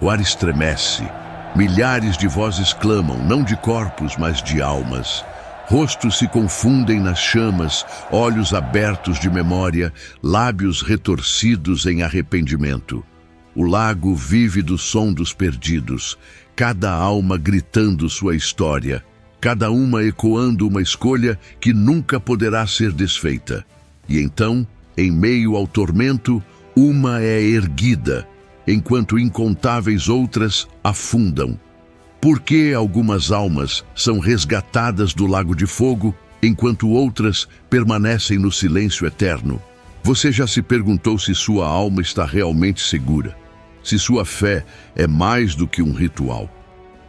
O ar estremece. Milhares de vozes clamam, não de corpos, mas de almas. Rostos se confundem nas chamas, olhos abertos de memória, lábios retorcidos em arrependimento. O lago vive do som dos perdidos, cada alma gritando sua história, cada uma ecoando uma escolha que nunca poderá ser desfeita. E então, em meio ao tormento, uma é erguida, enquanto incontáveis outras afundam. Por que algumas almas são resgatadas do lago de fogo, enquanto outras permanecem no silêncio eterno? Você já se perguntou se sua alma está realmente segura? Se sua fé é mais do que um ritual?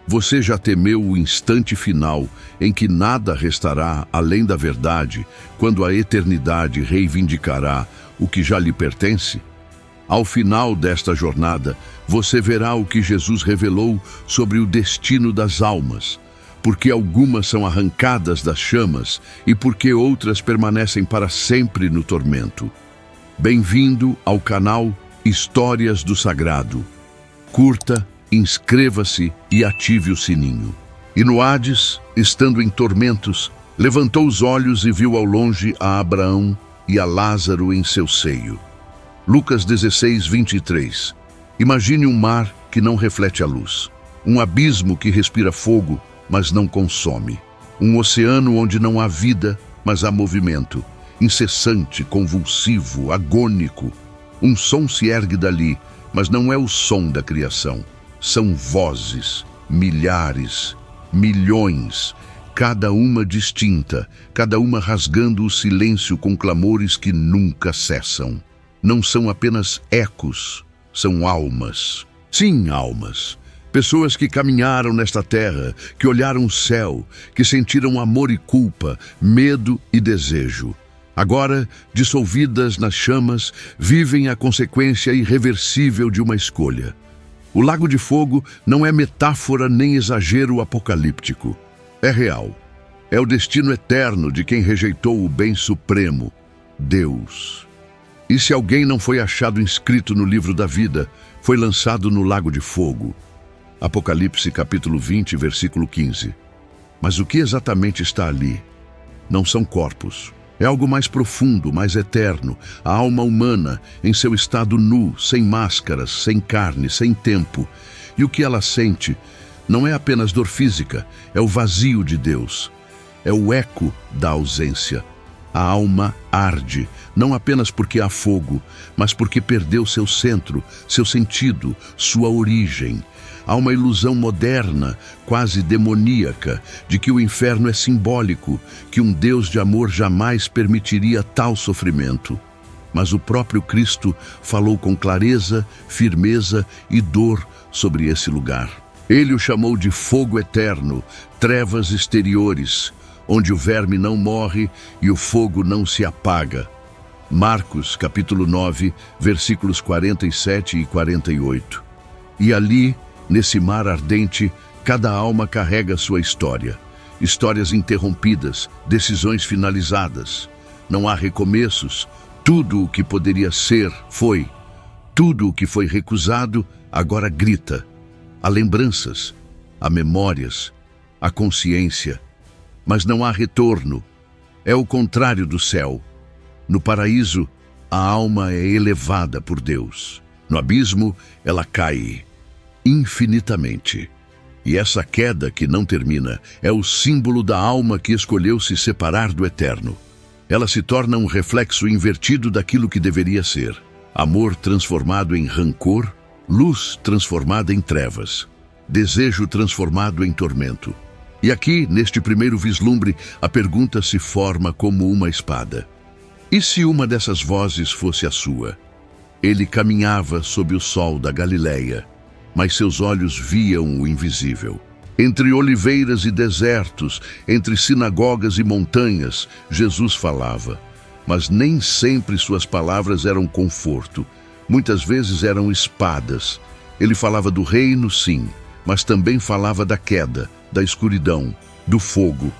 Você já temeu o instante final em que nada restará além da verdade, quando a eternidade reivindicará o que já lhe pertence? Ao final desta jornada, você verá o que Jesus revelou sobre o destino das almas, porque algumas são arrancadas das chamas e porque outras permanecem para sempre no tormento. Bem-vindo ao canal Histórias do Sagrado. Curta, inscreva-se e ative o sininho. E no Hades, estando em tormentos, levantou os olhos e viu ao longe a Abraão e a Lázaro em seu seio. Lucas 16, 23. Imagine um mar que não reflete a luz, um abismo que respira fogo, mas não consome, um oceano onde não há vida, mas há movimento, incessante, convulsivo, agônico. Um som se ergue dali, mas não é o som da criação. São vozes, milhares, milhões, cada uma distinta, cada uma rasgando o silêncio com clamores que nunca cessam. Não são apenas ecos, são almas. Sim, almas. Pessoas que caminharam nesta terra, que olharam o céu, que sentiram amor e culpa, medo e desejo. Agora, dissolvidas nas chamas, vivem a consequência irreversível de uma escolha. O lago de fogo não é metáfora nem exagero apocalíptico. É real. É o destino eterno de quem rejeitou o bem supremo, Deus. E se alguém não foi achado inscrito no livro da vida, foi lançado no lago de fogo. Apocalipse capítulo 20, versículo 15. Mas o que exatamente está ali? Não são corpos. É algo mais profundo, mais eterno, a alma humana em seu estado nu, sem máscaras, sem carne, sem tempo. E o que ela sente não é apenas dor física, é o vazio de Deus. É o eco da ausência. A alma arde, não apenas porque há fogo, mas porque perdeu seu centro, seu sentido, sua origem. Há uma ilusão moderna, quase demoníaca, de que o inferno é simbólico, que um Deus de amor jamais permitiria tal sofrimento. Mas o próprio Cristo falou com clareza, firmeza e dor sobre esse lugar. Ele o chamou de fogo eterno, trevas exteriores, onde o verme não morre e o fogo não se apaga. Marcos, capítulo 9, versículos 47 e 48. E ali, nesse mar ardente, cada alma carrega sua história. Histórias interrompidas, decisões finalizadas. Não há recomeços. Tudo o que poderia ser, foi. Tudo o que foi recusado, agora grita. Há lembranças, há memórias, há consciência. Mas não há retorno. É o contrário do céu. No paraíso, a alma é elevada por Deus. No abismo, ela cai infinitamente. E essa queda que não termina é o símbolo da alma que escolheu se separar do eterno. Ela se torna um reflexo invertido daquilo que deveria ser. Amor transformado em rancor, luz transformada em trevas, desejo transformado em tormento. E aqui, neste primeiro vislumbre, a pergunta se forma como uma espada. E se uma dessas vozes fosse a sua? Ele caminhava sob o sol da Galileia, mas seus olhos viam o invisível. Entre oliveiras e desertos, entre sinagogas e montanhas, Jesus falava. Mas nem sempre suas palavras eram conforto. Muitas vezes eram espadas. Ele falava do reino, sim, mas também falava da queda, da escuridão, do fogo.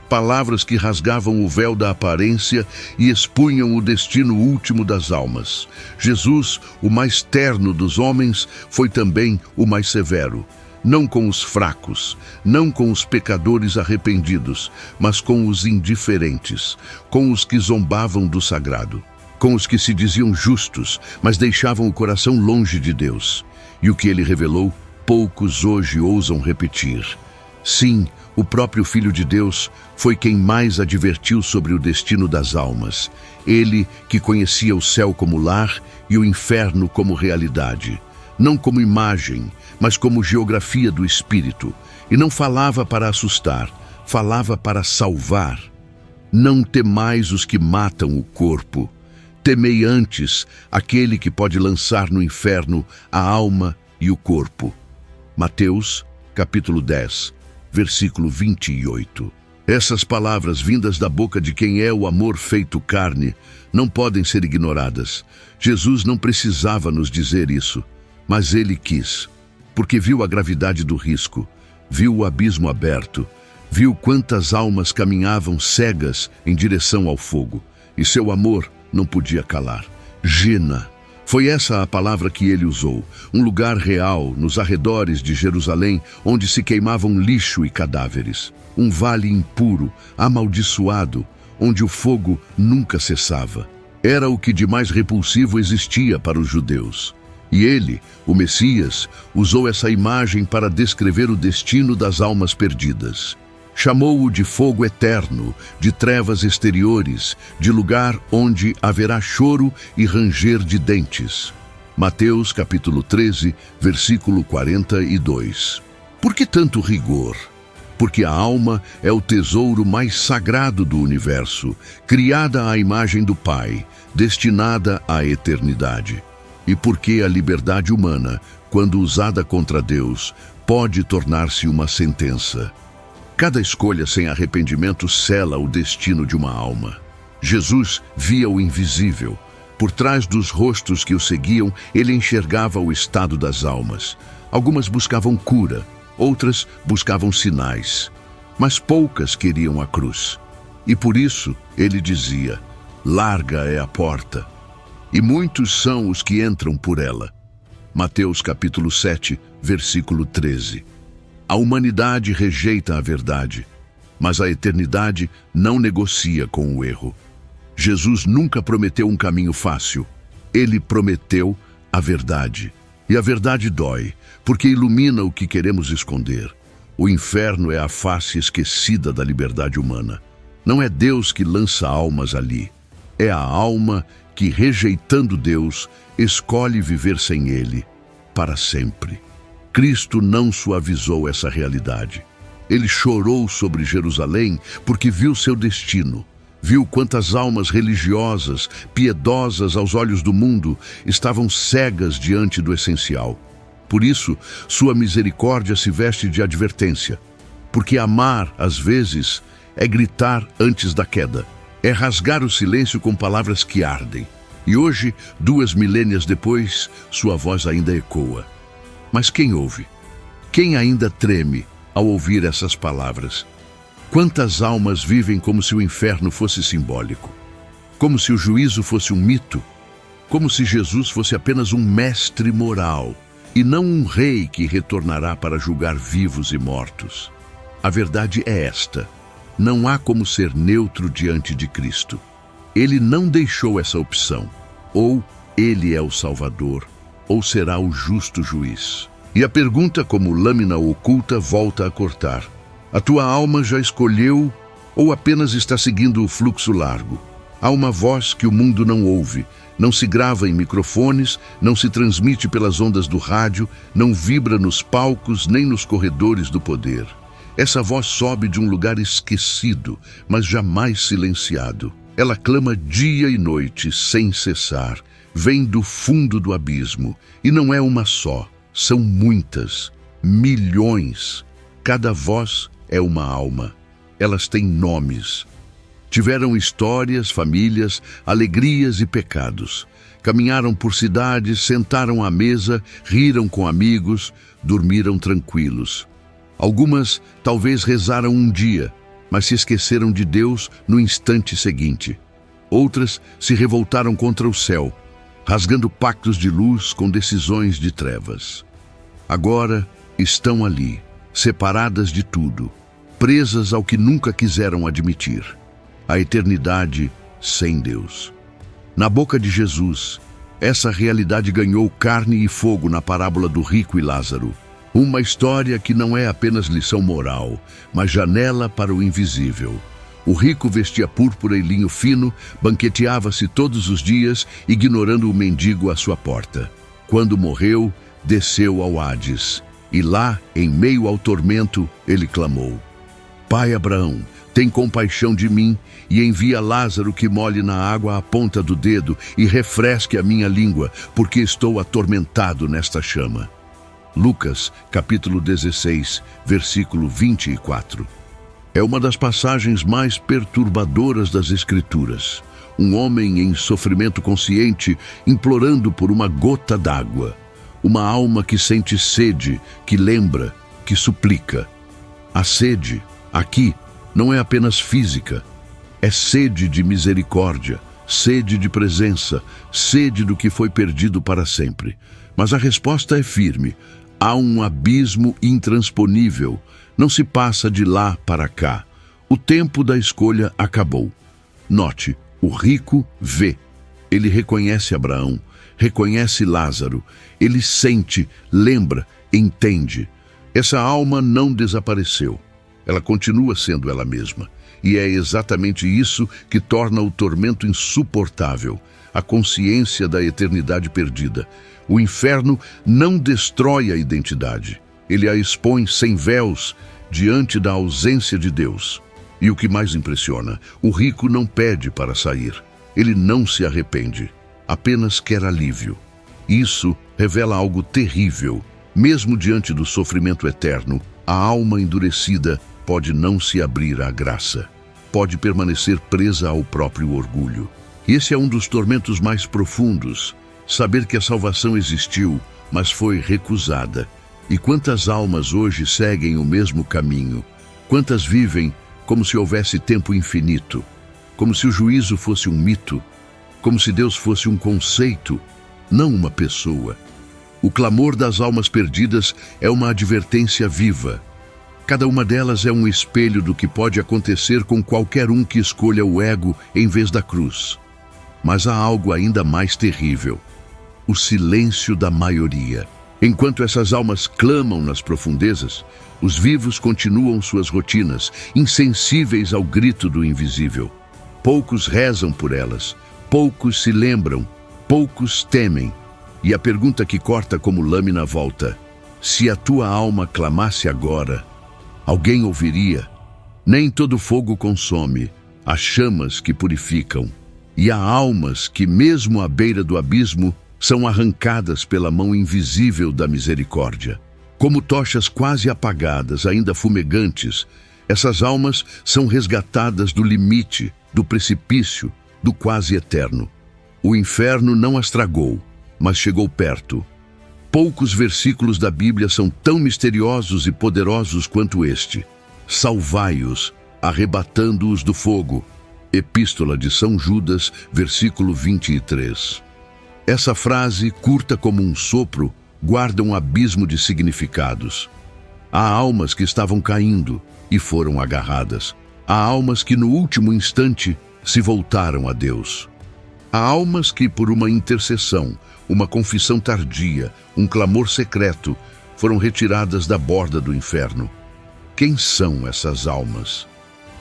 palavras que rasgavam o véu da aparência e expunham o destino último das almas. Jesus, o mais terno dos homens, foi também o mais severo. Não com os fracos, não com os pecadores arrependidos, mas com os indiferentes, com os que zombavam do sagrado, com os que se diziam justos, mas deixavam o coração longe de Deus. E o que ele revelou, poucos hoje ousam repetir. Sim, o próprio Filho de Deus foi quem mais advertiu sobre o destino das almas. Ele que conhecia o céu como lar e o inferno como realidade. Não como imagem, mas como geografia do espírito. E não falava para assustar, falava para salvar. Não temais os que matam o corpo. Temei antes aquele que pode lançar no inferno a alma e o corpo. Mateus, capítulo 10, versículo 28. Essas palavras vindas da boca de quem é o amor feito carne não podem ser ignoradas. Jesus não precisava nos dizer isso, mas ele quis, porque viu a gravidade do risco, viu o abismo aberto, viu quantas almas caminhavam cegas em direção ao fogo, e seu amor não podia calar. Gena. Foi essa a palavra que ele usou, um lugar real nos arredores de Jerusalém, onde se queimavam lixo e cadáveres. Um vale impuro, amaldiçoado, onde o fogo nunca cessava. Era o que de mais repulsivo existia para os judeus. E ele, o Messias, usou essa imagem para descrever o destino das almas perdidas. Chamou-o de fogo eterno, de trevas exteriores, de lugar onde haverá choro e ranger de dentes. Mateus capítulo 13, versículo 42. Por que tanto rigor? Porque a alma é o tesouro mais sagrado do universo, criada à imagem do Pai, destinada à eternidade. E porque a liberdade humana, quando usada contra Deus, pode tornar-se uma sentença. Cada escolha sem arrependimento sela o destino de uma alma. Jesus via o invisível. Por trás dos rostos que o seguiam, ele enxergava o estado das almas. Algumas buscavam cura, outras buscavam sinais, mas poucas queriam a cruz. E por isso ele dizia: larga é a porta, e muitos são os que entram por ela. Mateus capítulo 7, versículo 13. A humanidade rejeita a verdade, mas a eternidade não negocia com o erro. Jesus nunca prometeu um caminho fácil. Ele prometeu a verdade. E a verdade dói, porque ilumina o que queremos esconder. O inferno é a face esquecida da liberdade humana. Não é Deus que lança almas ali. É a alma que, rejeitando Deus, escolhe viver sem Ele para sempre. Cristo não suavizou essa realidade. Ele chorou sobre Jerusalém porque viu seu destino. Viu quantas almas religiosas, piedosas aos olhos do mundo, estavam cegas diante do essencial. Por isso, sua misericórdia se veste de advertência. Porque amar, às vezes, é gritar antes da queda. É rasgar o silêncio com palavras que ardem. E hoje, 2 milênios depois, sua voz ainda ecoa. Mas quem ouve? Quem ainda treme ao ouvir essas palavras? Quantas almas vivem como se o inferno fosse simbólico? Como se o juízo fosse um mito? Como se Jesus fosse apenas um mestre moral e não um rei que retornará para julgar vivos e mortos? A verdade é esta: não há como ser neutro diante de Cristo. Ele não deixou essa opção. Ou ele é o Salvador, ou será o justo juiz. E a pergunta, como lâmina oculta, volta a cortar. A tua alma já escolheu ou apenas está seguindo o fluxo largo? Há uma voz que o mundo não ouve, não se grava em microfones, não se transmite pelas ondas do rádio, não vibra nos palcos nem nos corredores do poder. Essa voz sobe de um lugar esquecido, mas jamais silenciado. Ela clama dia e noite, sem cessar. Vem do fundo do abismo. E não é uma só, são muitas, milhões. Cada voz é uma alma. Elas têm nomes. Tiveram histórias, famílias, alegrias e pecados. Caminharam por cidades, sentaram à mesa, riram com amigos, dormiram tranquilos. Algumas talvez rezaram um dia, mas se esqueceram de Deus no instante seguinte. Outras se revoltaram contra o céu, rasgando pactos de luz com decisões de trevas. Agora estão ali, separadas de tudo, presas ao que nunca quiseram admitir: a eternidade sem Deus. Na boca de Jesus, essa realidade ganhou carne e fogo na parábola do rico e Lázaro. Uma história que não é apenas lição moral, mas janela para o invisível. O rico vestia púrpura e linho fino, banqueteava-se todos os dias, ignorando o mendigo à sua porta. Quando morreu, desceu ao Hades, e lá, em meio ao tormento, ele clamou: Pai Abraão, tem compaixão de mim e envia Lázaro que molhe na água a ponta do dedo e refresque a minha língua, porque estou atormentado nesta chama. Lucas, capítulo 16, versículo 24. É uma das passagens mais perturbadoras das Escrituras. Um homem em sofrimento consciente implorando por uma gota d'água. Uma alma que sente sede, que lembra, que suplica. A sede, aqui, não é apenas física. É sede de misericórdia, sede de presença, sede do que foi perdido para sempre. Mas a resposta é firme. Há um abismo intransponível. Não se passa de lá para cá. O tempo da escolha acabou. Note, o rico vê. Ele reconhece Abraão, reconhece Lázaro. Ele sente, lembra, entende. Essa alma não desapareceu. Ela continua sendo ela mesma. E é exatamente isso que torna o tormento insuportável. A consciência da eternidade perdida. O inferno não destrói a identidade. Ele a expõe sem véus diante da ausência de Deus. E o que mais impressiona, o rico não pede para sair. Ele não se arrepende, apenas quer alívio. Isso revela algo terrível. Mesmo diante do sofrimento eterno, a alma endurecida pode não se abrir à graça. Pode permanecer presa ao próprio orgulho. Esse é um dos tormentos mais profundos. Saber que a salvação existiu, mas foi recusada. E quantas almas hoje seguem o mesmo caminho? Quantas vivem como se houvesse tempo infinito? Como se o juízo fosse um mito? Como se Deus fosse um conceito, não uma pessoa? O clamor das almas perdidas é uma advertência viva. Cada uma delas é um espelho do que pode acontecer com qualquer um que escolha o ego em vez da cruz. Mas há algo ainda mais terrível: o silêncio da maioria. Enquanto essas almas clamam nas profundezas, os vivos continuam suas rotinas, insensíveis ao grito do invisível. Poucos rezam por elas, poucos se lembram, poucos temem. E a pergunta que corta como lâmina volta: se a tua alma clamasse agora, alguém ouviria? Nem todo fogo consome, há chamas que purificam. E há almas que, mesmo à beira do abismo, são arrancadas pela mão invisível da misericórdia. Como tochas quase apagadas, ainda fumegantes, essas almas são resgatadas do limite, do precipício, do quase eterno. O inferno não as tragou, mas chegou perto. Poucos versículos da Bíblia são tão misteriosos e poderosos quanto este: salvai-os, arrebatando-os do fogo. Epístola de São Judas, versículo 23. Essa frase, curta como um sopro, guarda um abismo de significados. Há almas que estavam caindo e foram agarradas. Há almas que no último instante se voltaram a Deus. Há almas que, por uma intercessão, uma confissão tardia, um clamor secreto, foram retiradas da borda do inferno. Quem são essas almas?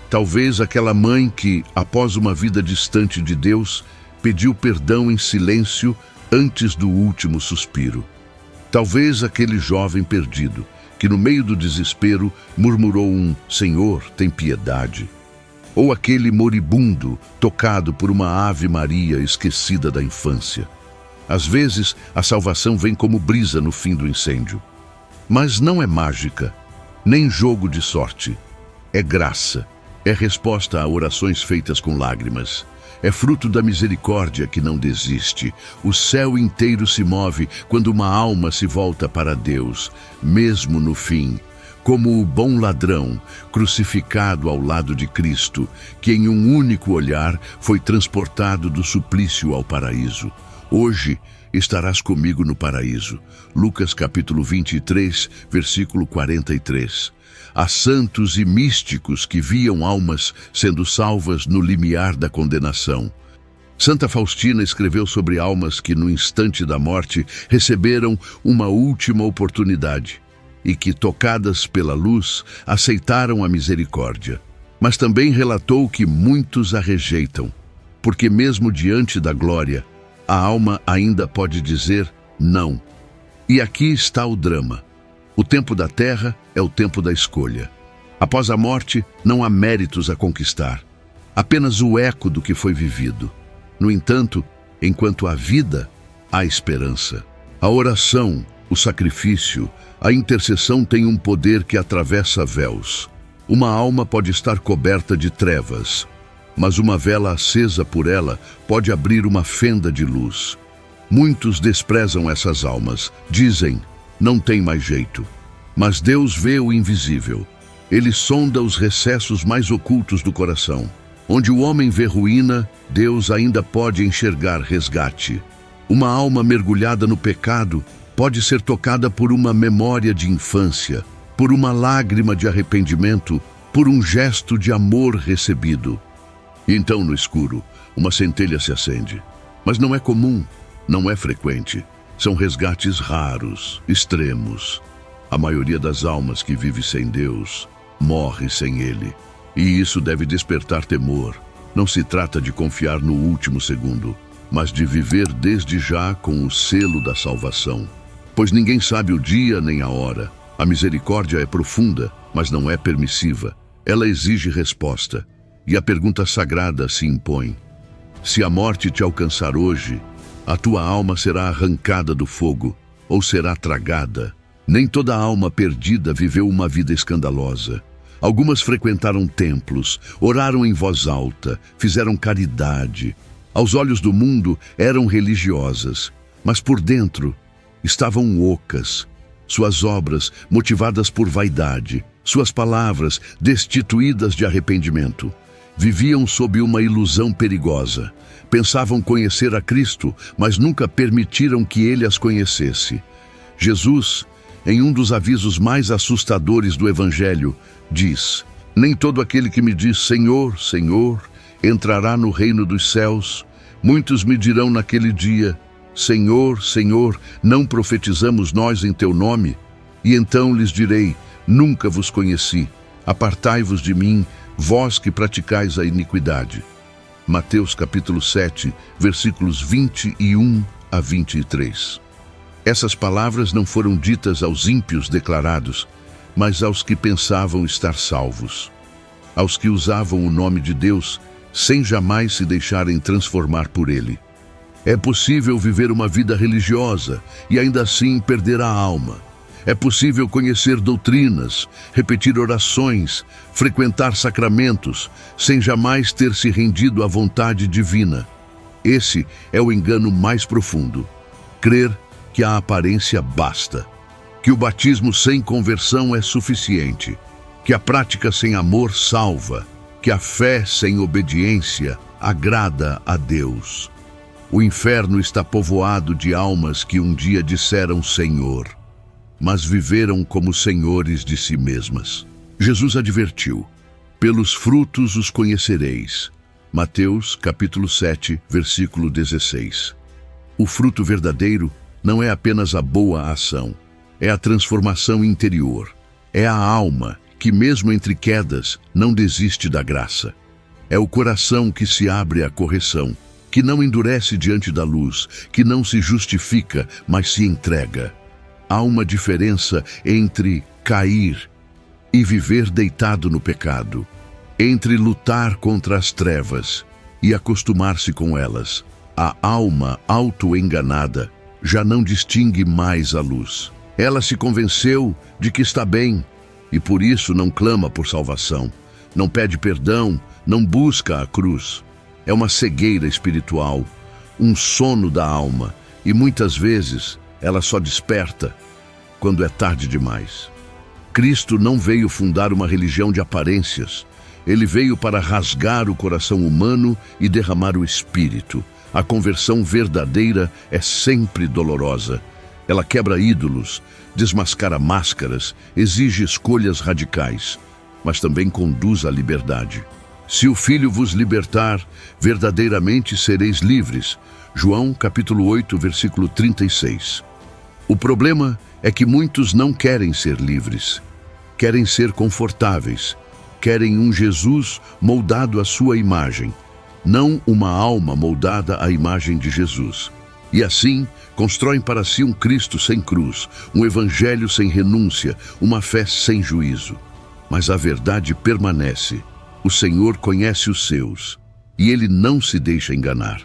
Talvez aquela mãe que, após uma vida distante de Deus, pediu perdão em silêncio antes do último suspiro. Talvez aquele jovem perdido, que no meio do desespero murmurou um "Senhor, tem piedade". Ou aquele moribundo tocado por uma Ave Maria esquecida da infância. Às vezes, a salvação vem como brisa no fim do incêndio. Mas não é mágica, nem jogo de sorte. É graça, é resposta a orações feitas com lágrimas. É fruto da misericórdia que não desiste. O céu inteiro se move quando uma alma se volta para Deus, mesmo no fim. como o bom ladrão, crucificado ao lado de Cristo, que em um único olhar foi transportado do suplício ao paraíso. Hoje estarás comigo no paraíso. Lucas capítulo 23, versículo 43. Há santos e místicos que viam almas sendo salvas no limiar da condenação. Santa Faustina escreveu sobre almas que, no instante da morte, receberam uma última oportunidade e que, tocadas pela luz, aceitaram a misericórdia. Mas também relatou que muitos a rejeitam, porque mesmo diante da glória, a alma ainda pode dizer não. E aqui está o drama. O tempo da terra é o tempo da escolha. Após a morte, não há méritos a conquistar, apenas o eco do que foi vivido. No entanto, enquanto há vida, há esperança. A oração, o sacrifício, a intercessão têm um poder que atravessa véus. Uma alma pode estar coberta de trevas, mas uma vela acesa por ela pode abrir uma fenda de luz. Muitos desprezam essas almas, dizem, não tem mais jeito. Mas Deus vê o invisível. Ele sonda os recessos mais ocultos do coração. Onde o homem vê ruína, Deus ainda pode enxergar resgate. Uma alma mergulhada no pecado pode ser tocada por uma memória de infância, por uma lágrima de arrependimento, por um gesto de amor recebido. E então, no escuro, uma centelha se acende. Mas não é comum, não é frequente. São resgates raros, extremos. A maioria das almas que vive sem Deus morre sem Ele. E isso deve despertar temor. Não se trata de confiar no último segundo, mas de viver desde já com o selo da salvação. Pois ninguém sabe o dia nem a hora. A misericórdia é profunda, mas não é permissiva. Ela exige resposta. E a pergunta sagrada se impõe. Se a morte te alcançar hoje, a tua alma será arrancada do fogo ou será tragada. Nem toda alma perdida viveu uma vida escandalosa. Algumas frequentaram templos, oraram em voz alta, fizeram caridade. Aos olhos do mundo eram religiosas, mas por dentro estavam ocas. Suas obras motivadas por vaidade, suas palavras destituídas de arrependimento. Viviam sob uma ilusão perigosa. Pensavam conhecer a Cristo, mas nunca permitiram que Ele as conhecesse. Jesus, em um dos avisos mais assustadores do Evangelho, diz: nem todo aquele que me diz Senhor, Senhor, entrará no reino dos céus. Muitos me dirão naquele dia, Senhor, Senhor, não profetizamos nós em teu nome? E então lhes direi, nunca vos conheci. Apartai-vos de mim, vós que praticais a iniquidade. Mateus capítulo 7, versículos 21 a 23. Essas palavras não foram ditas aos ímpios declarados, mas aos que pensavam estar salvos, aos que usavam o nome de Deus sem jamais se deixarem transformar por Ele. É possível viver uma vida religiosa e ainda assim perder a alma. É possível conhecer doutrinas, repetir orações, frequentar sacramentos, sem jamais ter se rendido à vontade divina. Esse é o engano mais profundo. Crer que a aparência basta, que o batismo sem conversão é suficiente, que a prática sem amor salva, que a fé sem obediência agrada a Deus. O inferno está povoado de almas que um dia disseram Senhor, mas viveram como senhores de si mesmas. Jesus advertiu, pelos frutos os conhecereis. Mateus capítulo 7, versículo 16. O fruto verdadeiro não é apenas a boa ação, é a transformação interior. É a alma que, mesmo entre quedas, não desiste da graça. É o coração que se abre à correção, que não endurece diante da luz, que não se justifica, mas se entrega. Há uma diferença entre cair e viver deitado no pecado, entre lutar contra as trevas e acostumar-se com elas. A alma auto-enganada já não distingue mais a luz. Ela se convenceu de que está bem e por isso não clama por salvação, não pede perdão, não busca a cruz. É uma cegueira espiritual, um sono da alma, e muitas vezes ela só desperta quando é tarde demais. Cristo não veio fundar uma religião de aparências. Ele veio para rasgar o coração humano e derramar o espírito. A conversão verdadeira é sempre dolorosa. Ela quebra ídolos, desmascara máscaras, exige escolhas radicais, mas também conduz à liberdade. Se o Filho vos libertar, verdadeiramente sereis livres. João capítulo 8, versículo 36. O problema é que muitos não querem ser livres. Querem ser confortáveis. Querem um Jesus moldado à sua imagem, não uma alma moldada à imagem de Jesus. E assim, constroem para si um Cristo sem cruz, um evangelho sem renúncia, uma fé sem juízo. Mas a verdade permanece. O Senhor conhece os seus, e Ele não se deixa enganar.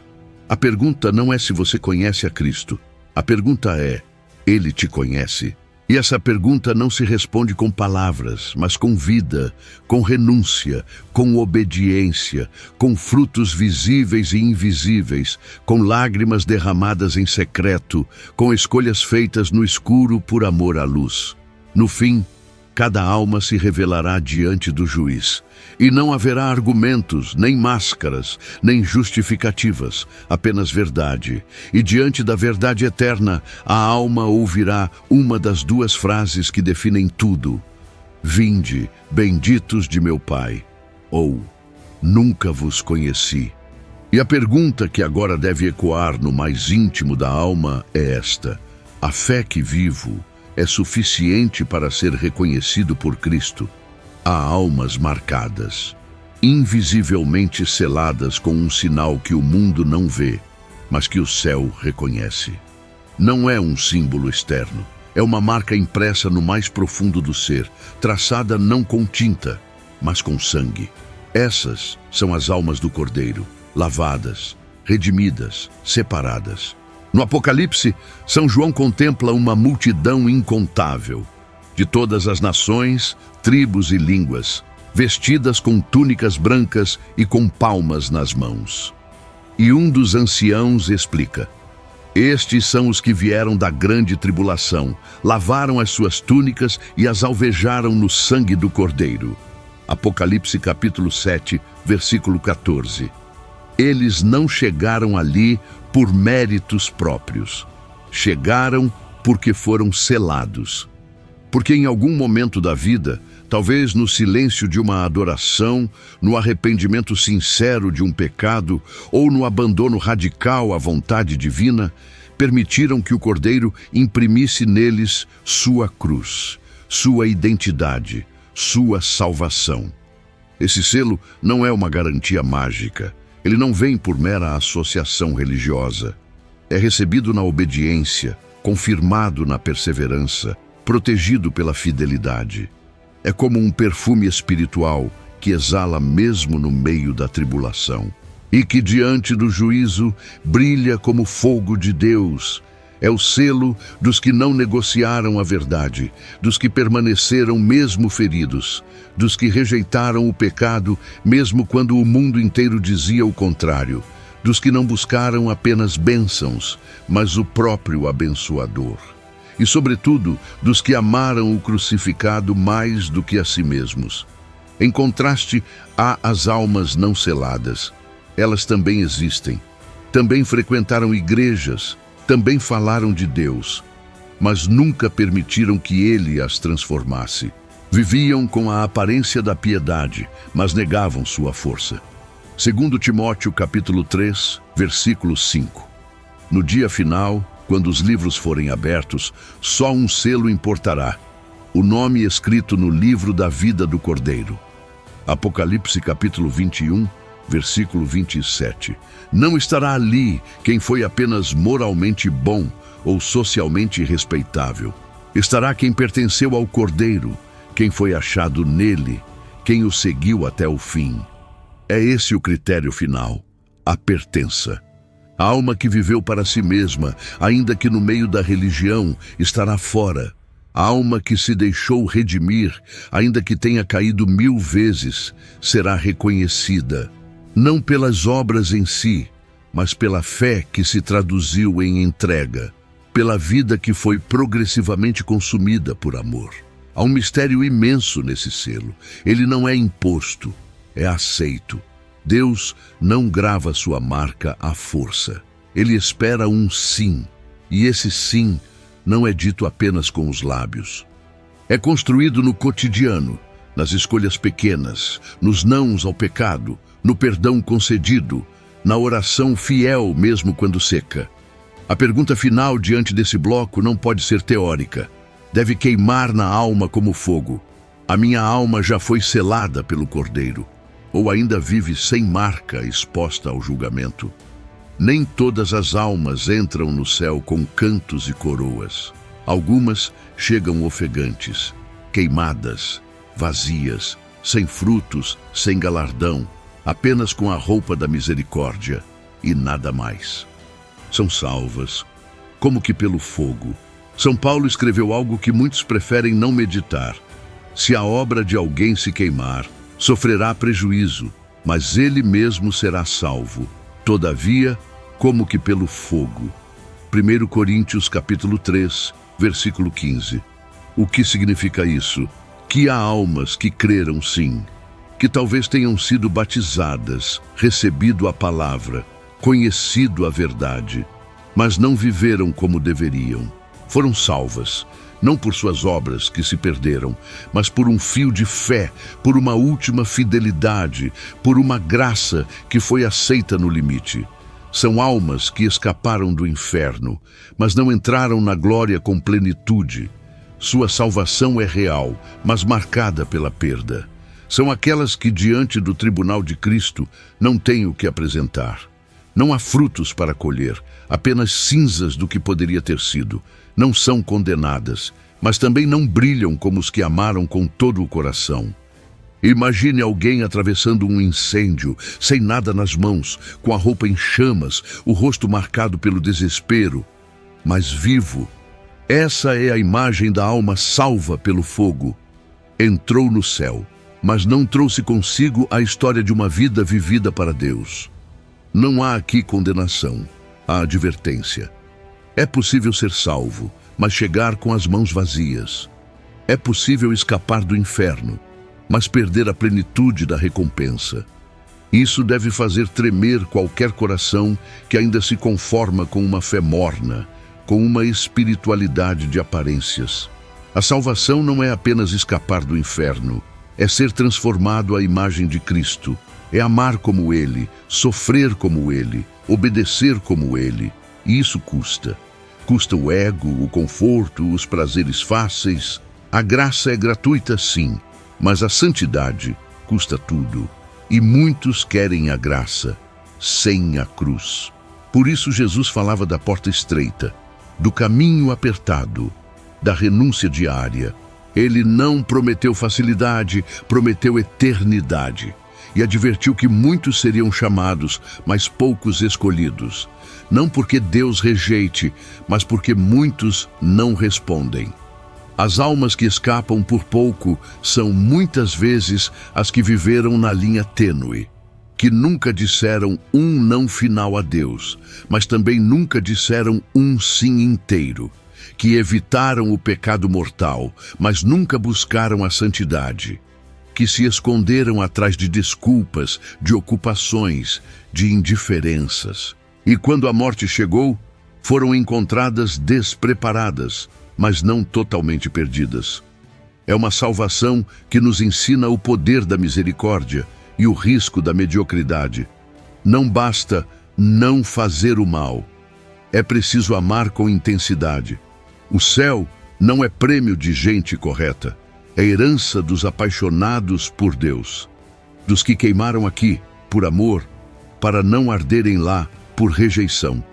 A pergunta não é se você conhece a Cristo. A pergunta é, Ele te conhece? E essa pergunta não se responde com palavras, mas com vida, com renúncia, com obediência, com frutos visíveis e invisíveis, com lágrimas derramadas em secreto, com escolhas feitas no escuro por amor à luz. No fim, cada alma se revelará diante do juiz, e não haverá argumentos, nem máscaras, nem justificativas, apenas verdade. E diante da verdade eterna, a alma ouvirá uma das duas frases que definem tudo: Vinde, benditos de meu Pai, ou Nunca vos conheci. E a pergunta que agora deve ecoar no mais íntimo da alma é esta: a fé que vivo é suficiente para ser reconhecido por Cristo? Há almas marcadas, invisivelmente seladas com um sinal que o mundo não vê, mas que o céu reconhece. Não é um símbolo externo, é uma marca impressa no mais profundo do ser, traçada não com tinta, mas com sangue. Essas são as almas do Cordeiro, lavadas, redimidas, separadas. No Apocalipse, São João contempla uma multidão incontável, de todas as nações, tribos e línguas, vestidas com túnicas brancas e com palmas nas mãos. E um dos anciãos explica: estes são os que vieram da grande tribulação, lavaram as suas túnicas e as alvejaram no sangue do Cordeiro. Apocalipse capítulo 7, versículo 14. Eles não chegaram ali por méritos próprios. Chegaram porque foram selados. Porque em algum momento da vida, talvez no silêncio de uma adoração, no arrependimento sincero de um pecado ou no abandono radical à vontade divina, permitiram que o Cordeiro imprimisse neles sua cruz, sua identidade, sua salvação. Esse selo não é uma garantia mágica. Ele não vem por mera associação religiosa. É recebido na obediência, confirmado na perseverança, protegido pela fidelidade. É como um perfume espiritual que exala mesmo no meio da tribulação e que diante do juízo brilha como fogo de Deus. É o selo dos que não negociaram a verdade, dos que permaneceram mesmo feridos, dos que rejeitaram o pecado mesmo quando o mundo inteiro dizia o contrário, dos que não buscaram apenas bênçãos, mas o próprio abençoador. E, sobretudo, dos que amaram o crucificado mais do que a si mesmos. Em contraste, há as almas não seladas. Elas também existem. Também frequentaram igrejas, também falaram de Deus, mas nunca permitiram que Ele as transformasse. Viviam com a aparência da piedade, mas negavam sua força. 2 Timóteo capítulo 3, versículo 5. No dia final, quando os livros forem abertos, só um selo importará: o nome escrito no livro da vida do Cordeiro. Apocalipse capítulo 21, versículo 27. Não estará ali quem foi apenas moralmente bom ou socialmente respeitável. Estará quem pertenceu ao Cordeiro, quem foi achado nele, quem o seguiu até o fim. É esse o critério final: a pertença. A alma que viveu para si mesma, ainda que no meio da religião, estará fora. A alma que se deixou redimir, ainda que tenha caído 1000 vezes, será reconhecida, não pelas obras em si, mas pela fé que se traduziu em entrega, pela vida que foi progressivamente consumida por amor. Há um mistério imenso nesse selo. Ele não é imposto, é aceito. Deus não grava sua marca à força. Ele espera um sim, e esse sim não é dito apenas com os lábios. É construído no cotidiano, nas escolhas pequenas, nos nãos ao pecado, no perdão concedido, na oração fiel mesmo quando seca. A pergunta final diante desse bloco não pode ser teórica. Deve queimar na alma como fogo. A minha alma já foi selada pelo Cordeiro, ou ainda vive sem marca exposta ao julgamento. Nem todas as almas entram no céu com cantos e coroas. Algumas chegam ofegantes, queimadas, vazias, sem frutos, sem galardão, apenas com a roupa da misericórdia e nada mais. São salvas, como que pelo fogo. São Paulo escreveu algo que muitos preferem não meditar. Se a obra de alguém se queimar, sofrerá prejuízo, mas ele mesmo será salvo, todavia, como que pelo fogo. 1 Coríntios capítulo 3, versículo 15. O que significa isso? Que há almas que creram sim, que talvez tenham sido batizadas, recebido a palavra, conhecido a verdade, mas não viveram como deveriam. Foram salvas, não por suas obras que se perderam, mas por um fio de fé, por uma última fidelidade, por uma graça que foi aceita no limite. São almas que escaparam do inferno, mas não entraram na glória com plenitude. Sua salvação é real, mas marcada pela perda. São aquelas que, diante do tribunal de Cristo, não têm o que apresentar. Não há frutos para colher, apenas cinzas do que poderia ter sido. Não são condenadas, mas também não brilham como os que amaram com todo o coração. Imagine alguém atravessando um incêndio, sem nada nas mãos, com a roupa em chamas, o rosto marcado pelo desespero, mas vivo. Essa é a imagem da alma salva pelo fogo. Entrou no céu, mas não trouxe consigo a história de uma vida vivida para Deus. Não há aqui condenação, há advertência. É possível ser salvo, mas chegar com as mãos vazias. É possível escapar do inferno, mas perder a plenitude da recompensa. Isso deve fazer tremer qualquer coração que ainda se conforma com uma fé morna, com uma espiritualidade de aparências. A salvação não é apenas escapar do inferno, é ser transformado à imagem de Cristo, é amar como Ele, sofrer como Ele, obedecer como Ele. E isso custa. Custa o ego, o conforto, os prazeres fáceis. A graça é gratuita, sim, mas a santidade custa tudo. E muitos querem a graça, sem a cruz. Por isso Jesus falava da porta estreita, do caminho apertado, da renúncia diária. Ele não prometeu facilidade, prometeu eternidade. E advertiu que muitos seriam chamados, mas poucos escolhidos. Não porque Deus rejeite, mas porque muitos não respondem. As almas que escapam por pouco são muitas vezes as que viveram na linha tênue, que nunca disseram um não final a Deus, mas também nunca disseram um sim inteiro, que evitaram o pecado mortal, mas nunca buscaram a santidade, que se esconderam atrás de desculpas, de ocupações, de indiferenças. E quando a morte chegou, foram encontradas despreparadas, mas não totalmente perdidas. É uma salvação que nos ensina o poder da misericórdia e o risco da mediocridade. Não basta não fazer o mal. É preciso amar com intensidade. O céu não é prêmio de gente correta. É herança dos apaixonados por Deus, dos que queimaram aqui por amor, para não arderem lá por rejeição.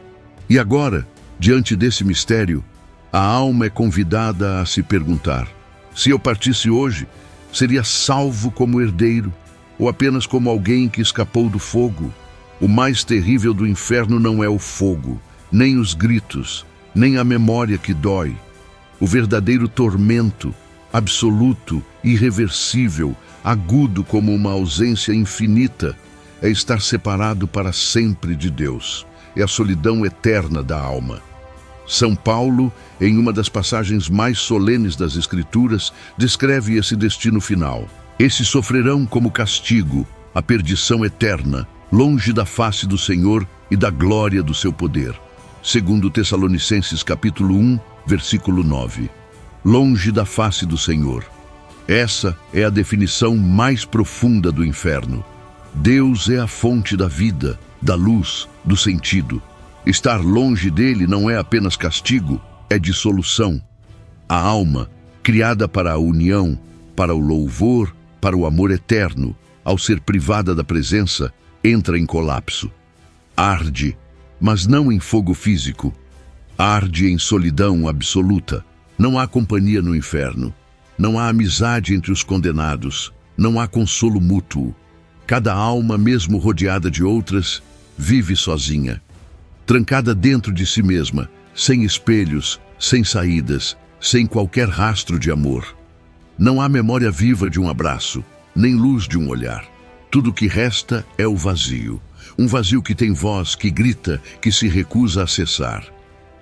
E agora, diante desse mistério, a alma é convidada a se perguntar: se eu partisse hoje, seria salvo como herdeiro ou apenas como alguém que escapou do fogo? O mais terrível do inferno não é o fogo, nem os gritos, nem a memória que dói. O verdadeiro tormento, absoluto, irreversível, agudo como uma ausência infinita, é estar separado para sempre de Deus. É a solidão eterna da alma. São Paulo, em uma das passagens mais solenes das Escrituras, descreve esse destino final. Esses sofrerão como castigo a perdição eterna, longe da face do Senhor e da glória do seu poder. Segundo Tessalonicenses capítulo 1, versículo 9. Longe da face do Senhor. Essa é a definição mais profunda do inferno. Deus é a fonte da vida, da luz, do sentido. Estar longe dele não é apenas castigo, é dissolução. A alma, criada para a união, para o louvor, para o amor eterno, ao ser privada da presença, entra em colapso. Arde, mas não em fogo físico. Arde em solidão absoluta. Não há companhia no inferno. Não há amizade entre os condenados. Não há consolo mútuo. Cada alma, mesmo rodeada de outras, vive sozinha. Trancada dentro de si mesma, sem espelhos, sem saídas, sem qualquer rastro de amor. Não há memória viva de um abraço, nem luz de um olhar. Tudo que resta é o vazio. Um vazio que tem voz, que grita, que se recusa a cessar.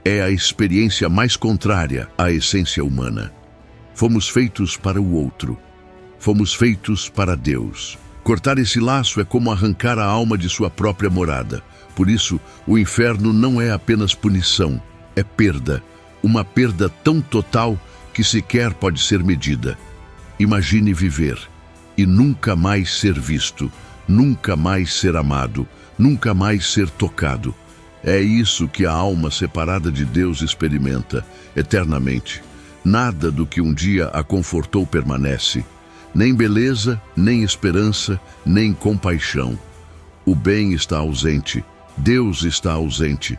É a experiência mais contrária à essência humana. Fomos feitos para o outro. Fomos feitos para Deus. Cortar esse laço é como arrancar a alma de sua própria morada. Por isso, o inferno não é apenas punição, é perda. Uma perda tão total que sequer pode ser medida. Imagine viver e nunca mais ser visto, nunca mais ser amado, nunca mais ser tocado. É isso que a alma separada de Deus experimenta eternamente. Nada do que um dia a confortou permanece. Nem beleza, nem esperança, nem compaixão. O bem está ausente, Deus está ausente.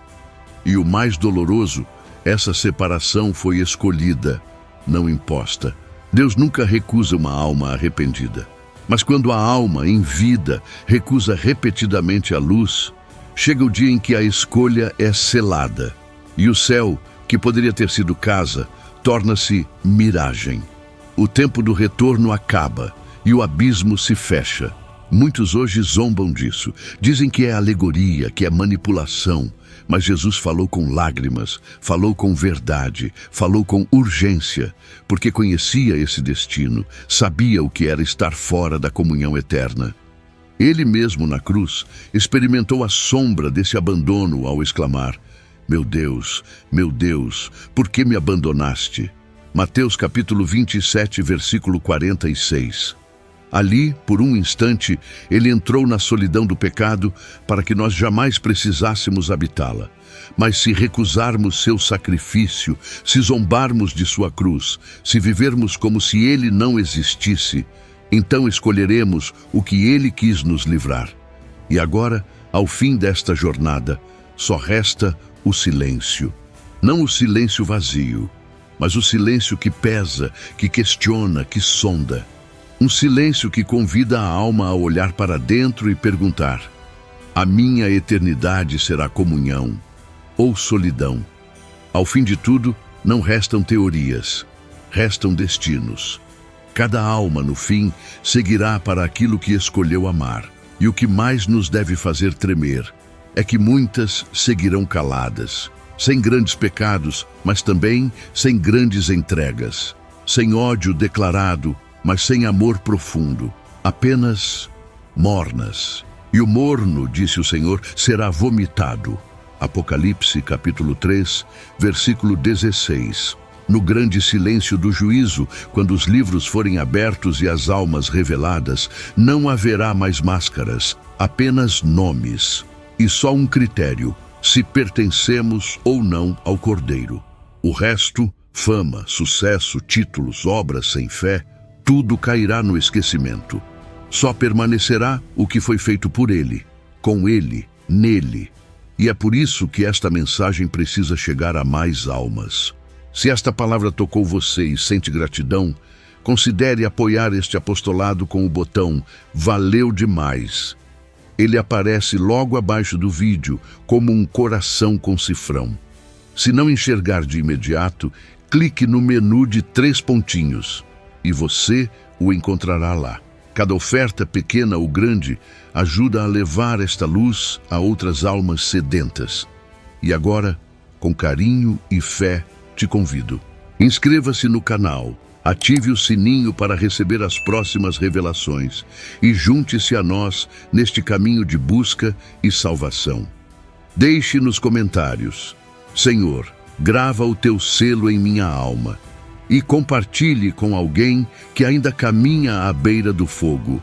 E o mais doloroso, essa separação foi escolhida, não imposta. Deus nunca recusa uma alma arrependida. Mas quando a alma, em vida, recusa repetidamente a luz, chega o dia em que a escolha é selada. E o céu, que poderia ter sido casa, torna-se miragem. O tempo do retorno acaba e o abismo se fecha. Muitos hoje zombam disso. Dizem que é alegoria, que é manipulação. Mas Jesus falou com lágrimas, falou com verdade, falou com urgência, porque conhecia esse destino, sabia o que era estar fora da comunhão eterna. Ele mesmo, na cruz, experimentou a sombra desse abandono ao exclamar: meu Deus, por que me abandonaste? Mateus capítulo 27, versículo 46. Ali, por um instante, ele entrou na solidão do pecado para que nós jamais precisássemos habitá-la. Mas se recusarmos seu sacrifício, se zombarmos de sua cruz, se vivermos como se ele não existisse, então escolheremos o que ele quis nos livrar. E agora, ao fim desta jornada, só resta o silêncio. Não o silêncio vazio, mas o silêncio que pesa, que questiona, que sonda. Um silêncio que convida a alma a olhar para dentro e perguntar: a minha eternidade será comunhão ou solidão? Ao fim de tudo, não restam teorias, restam destinos. Cada alma, no fim, seguirá para aquilo que escolheu amar. E o que mais nos deve fazer tremer é que muitas seguirão caladas, sem grandes pecados, mas também sem grandes entregas, sem ódio declarado, mas sem amor profundo, apenas mornas. E o morno, disse o Senhor, será vomitado. Apocalipse, capítulo 3, versículo 16. No grande silêncio do juízo, quando os livros forem abertos e as almas reveladas, não haverá mais máscaras, apenas nomes. E só um critério: se pertencemos ou não ao Cordeiro. O resto, fama, sucesso, títulos, obras sem fé, tudo cairá no esquecimento. Só permanecerá o que foi feito por Ele, com Ele, nele. E é por isso que esta mensagem precisa chegar a mais almas. Se esta palavra tocou você e sente gratidão, considere apoiar este apostolado com o botão "Valeu demais". Ele aparece logo abaixo do vídeo como um coração com cifrão. Se não enxergar de imediato, clique no menu de 3 pontinhos e você o encontrará lá. Cada oferta, pequena ou grande, ajuda a levar esta luz a outras almas sedentas. E agora, com carinho e fé, te convido. Inscreva-se no canal, ative o sininho para receber as próximas revelações e junte-se a nós neste caminho de busca e salvação. Deixe nos comentários: Senhor, grava o teu selo em minha alma, e compartilhe com alguém que ainda caminha à beira do fogo.